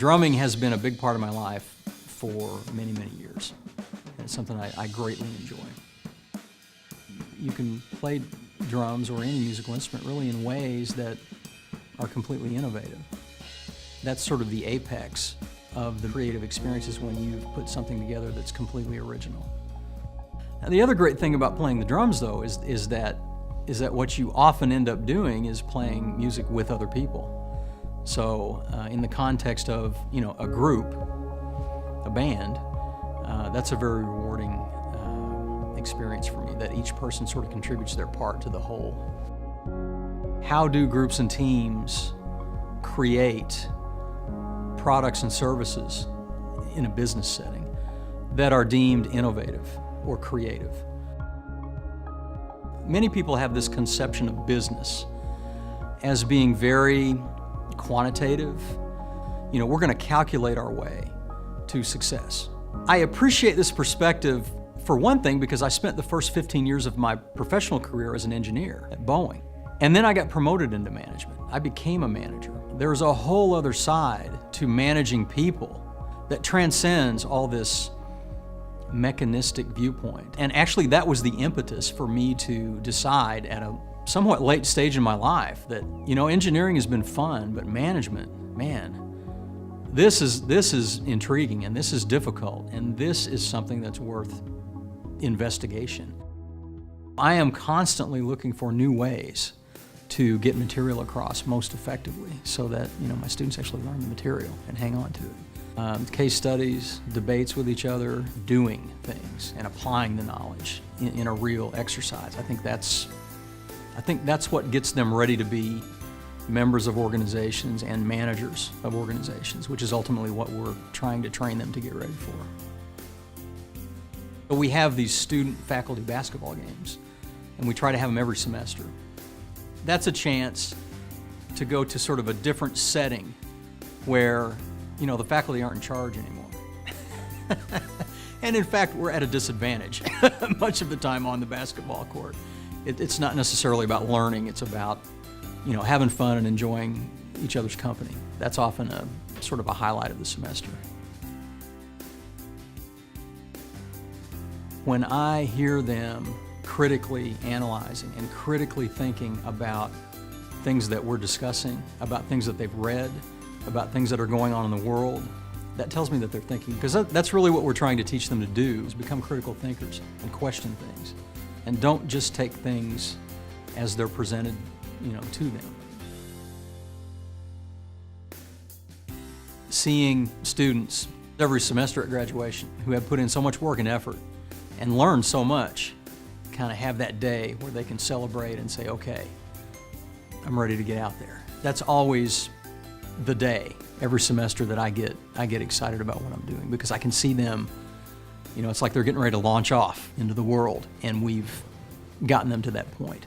Drumming has been a big part of my life for many, many years. And it's something I greatly enjoy. You can play drums or any musical instrument really in ways that are completely innovative. That's sort of the apex of the creative experiences when you put something together that's completely original. Now, the other great thing about playing the drums, though, is that what you often end up doing is playing music with other people. So in the context of, a group, a band, that's a very rewarding experience for me, that each person sort of contributes their part to the whole. How do groups and teams create products and services in a business setting that are deemed innovative or creative? Many people have this conception of business as being very quantitative. We're going to calculate our way to success. I appreciate this perspective for one thing because I spent the first 15 years of my professional career as an engineer at Boeing. And then I got promoted into management. I became a manager. There's a whole other side to managing people that transcends all this mechanistic viewpoint. And actually that was the impetus for me to decide at a somewhat late stage in my life that, engineering has been fun, but management, man, this is intriguing and this is difficult and this is something that's worth investigation. I am constantly looking for new ways to get material across most effectively so that, my students actually learn the material and hang on to it. Case studies, debates with each other, doing things and applying the knowledge in a real exercise. I think that's what gets them ready to be members of organizations and managers of organizations, which is ultimately what we're trying to train them to get ready for. But we have these student-faculty basketball games, and we try to have them every semester. That's a chance to go to sort of a different setting where, the faculty aren't in charge anymore. And in fact, we're at a disadvantage much of the time on the basketball court. It's not necessarily about learning, it's about, having fun and enjoying each other's company. That's often a sort of a highlight of the semester. When I hear them critically analyzing and critically thinking about things that we're discussing, about things that they've read, about things that are going on in the world, that tells me that they're thinking, because that's really what we're trying to teach them to do, is become critical thinkers and question things. And don't just take things as they're presented, to them. Seeing students every semester at graduation who have put in so much work and effort and learned so much, kind of have that day where they can celebrate and say, okay, I'm ready to get out there. That's always the day every semester that I get excited about what I'm doing, because I can see them, it's like they're getting ready to launch off into the world, and we've gotten them to that point.